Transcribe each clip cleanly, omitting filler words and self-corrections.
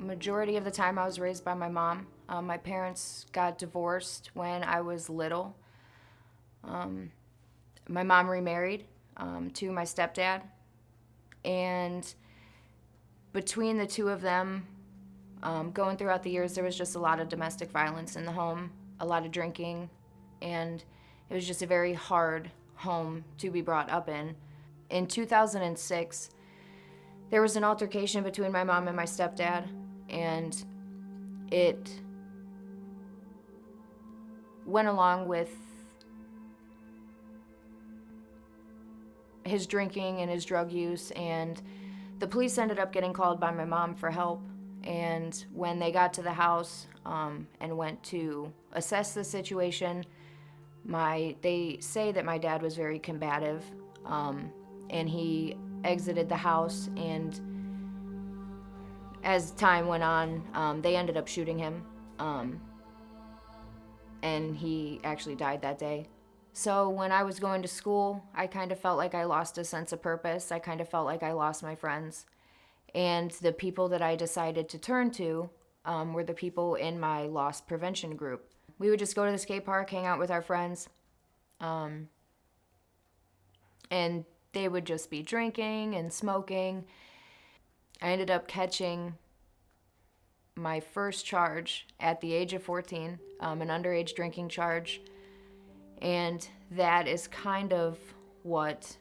Majority of the time I was raised by my mom. My parents got divorced when I was little. My mom remarried to my stepdad, and between the two of them, going throughout the years, there was just a lot of domestic violence in the home, a lot of drinking, and it was just a very hard home to be brought up in. In 2006, there was an altercation between my mom and my stepdad, and it went along with his drinking and his drug use, and the police ended up getting called by my mom for help. And when they got to the house and went to assess the situation, they say that my dad was very combative, and he exited the house, and as time went on, they ended up shooting him, and he actually died that day. So when I was going to school, I kind of felt like I lost a sense of purpose. I kind of felt like I lost my friends. And the people that I decided to turn to were the people in my loss prevention group. We would just go to the skate park, hang out with our friends, and they would just be drinking and smoking. I ended up catching my first charge at the age of 14, an underage drinking charge. And that is kind of what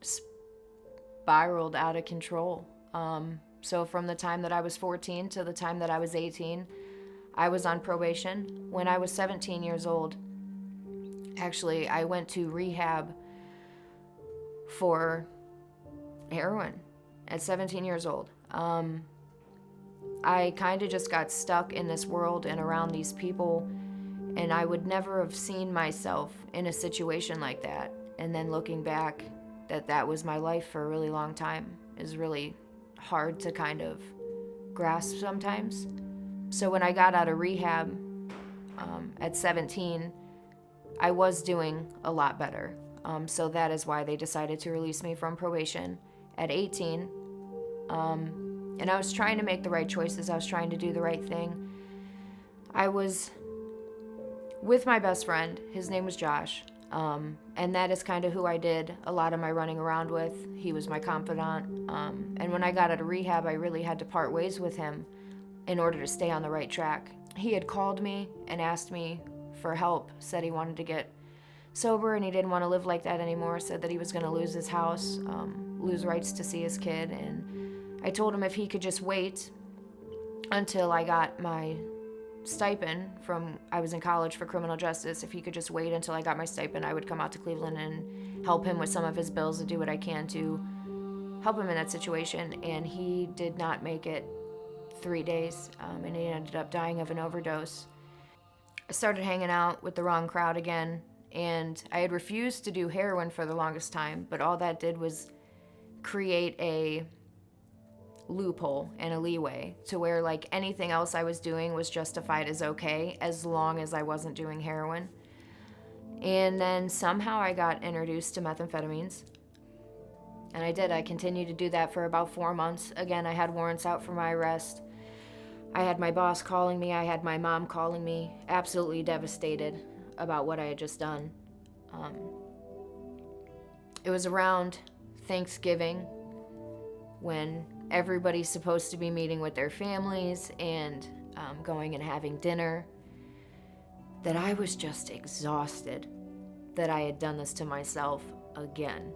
spiraled out of control. So from the time that I was 14 to the time that I was 18, I was on probation. When I was 17 years old, actually, I went to rehab for heroin at 17 years old. I kind of just got stuck in this world and around these people, and I would never have seen myself in a situation like that. And then looking back, that was my life for a really long time is really hard to kind of grasp sometimes. So when I got out of rehab at 17, I was doing a lot better. So that is why they decided to release me from probation at 18. And I was trying to make the right choices. I was trying to do the right thing. I was with my best friend. His name was Josh. And that is kind of who I did a lot of my running around with. He was my confidant. And when I got out of rehab, I really had to part ways with him in order to stay on the right track. He had called me and asked me for help, said he wanted to get sober and he didn't want to live like that anymore, said that he was going to lose his house, lose rights to see his kid. And I told him if he could just wait until I got my stipend I was in college for criminal justice, if he could just wait until I got my stipend, I would come out to Cleveland and help him with some of his bills and do what I can to help him in that situation. And he did not make it 3 days, and he ended up dying of an overdose. I started hanging out with the wrong crowd again, and I had refused to do heroin for the longest time, but all that did was create a loophole and a leeway to where like anything else I was doing was justified as okay as long as I wasn't doing heroin. And then somehow I got introduced to methamphetamines, and I continued to do that for about 4 months. Again, I had warrants out for my arrest. I had my boss calling me, I had my mom calling me, absolutely devastated about what I had just done. It was around Thanksgiving when everybody's supposed to be meeting with their families and going and having dinner, that I was just exhausted that I had done this to myself again.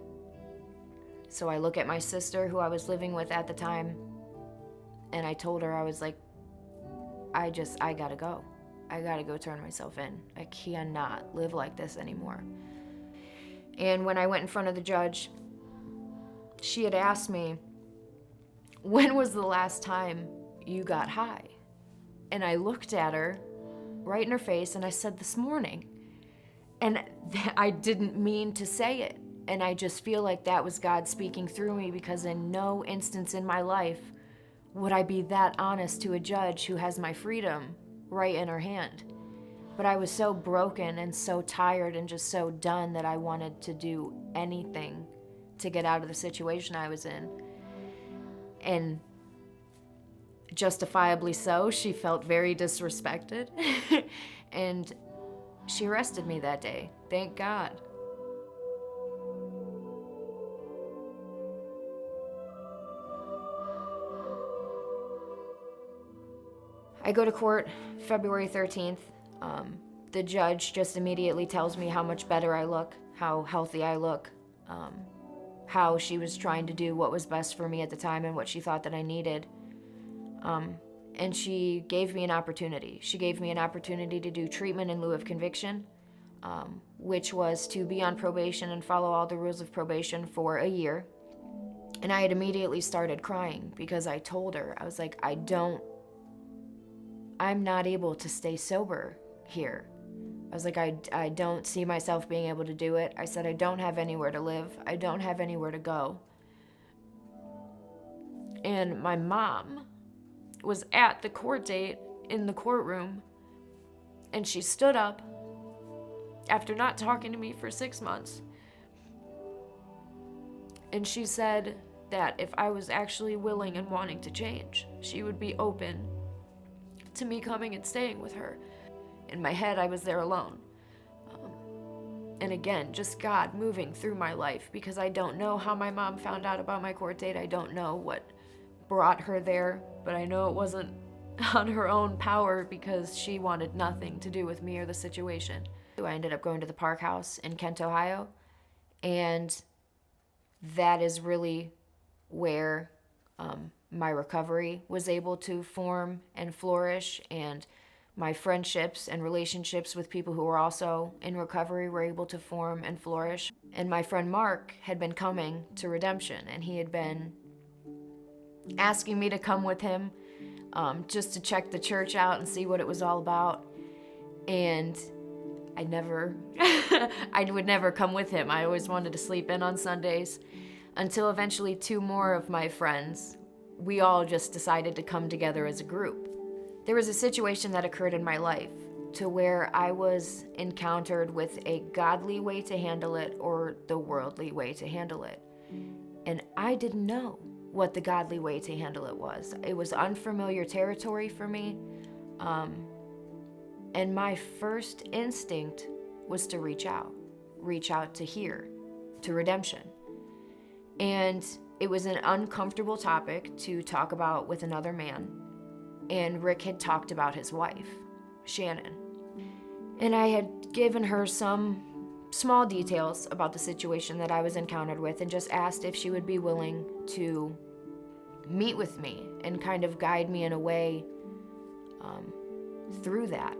So I look at my sister, who I was living with at the time, and I told her, I was like, I gotta go. I gotta go turn myself in. I cannot live like this anymore. And when I went in front of the judge, she had asked me, when was the last time you got high? And I looked at her right in her face and I said, this morning. And I didn't mean to say it. And I just feel like that was God speaking through me, because in no instance in my life would I be that honest to a judge who has my freedom right in her hand. But I was so broken and so tired and just so done that I wanted to do anything to get out of the situation I was in. And justifiably so. She felt very disrespected. And she arrested me that day. Thank God. I go to court February 13th. The judge just immediately tells me how much better I look, how healthy I look, how she was trying to do what was best for me at the time and what she thought that I needed. And she gave me an opportunity. She gave me an opportunity to do treatment in lieu of conviction, which was to be on probation and follow all the rules of probation for a year. And I had immediately started crying because I told her, I was like, I'm not able to stay sober here. I was like, I don't see myself being able to do it. I said, I don't have anywhere to live. I don't have anywhere to go. And my mom was at the court date in the courtroom, and she stood up after not talking to me for 6 months. And she said that if I was actually willing and wanting to change, she would be open to me coming and staying with her. In my head, I was there alone. And again, just God moving through my life, because I don't know how my mom found out about my court date. I don't know what brought her there, but I know it wasn't on her own power because she wanted nothing to do with me or the situation. I ended up going to the Park House in Kent, Ohio, and that is really where my recovery was able to form and flourish, and my friendships and relationships with people who were also in recovery were able to form and flourish. And my friend Mark had been coming to Redemption, and he had been asking me to come with him just to check the church out and see what it was all about. And I would never come with him. I always wanted to sleep in on Sundays, until eventually 2 more of my friends, we all just decided to come together as a group. There was a situation that occurred in my life to where I was encountered with a godly way to handle it or the worldly way to handle it. And I didn't know what the godly way to handle it was. It was unfamiliar territory for me. And my first instinct was to reach out to here, to Redemption. And it was an uncomfortable topic to talk about with another man. And Rick had talked about his wife, Shannon. And I had given her some small details about the situation that I was encountered with and just asked if she would be willing to meet with me and kind of guide me in a way through that.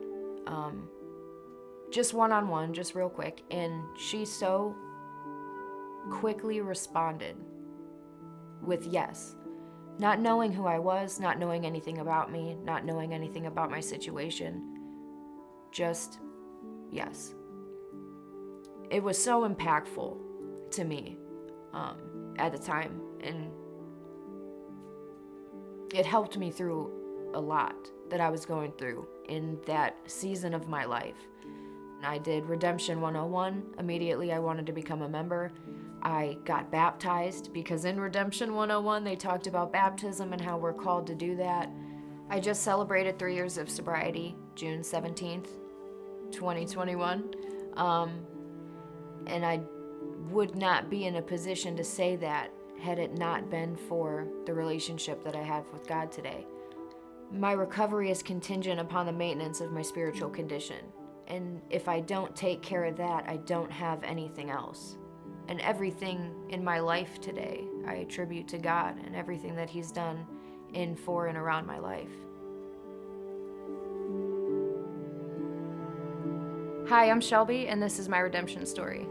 Just one-on-one, just real quick. And she so quickly responded with yes. Not knowing who I was, not knowing anything about me, not knowing anything about my situation. Just yes. It was so impactful to me at the time, and it helped me through a lot that I was going through in that season of my life. I did Redemption 101. Immediately I wanted to become a member. I got baptized because in Redemption 101 they talked about baptism and how we're called to do that. I just celebrated 3 years of sobriety, June 17th, 2021. And I would not be in a position to say that had it not been for the relationship that I have with God today. My recovery is contingent upon the maintenance of my spiritual condition. And if I don't take care of that, I don't have anything else. And everything in my life today, I attribute to God and everything that He's done in, for, and around my life. Hi, I'm Shelby, and this is my redemption story.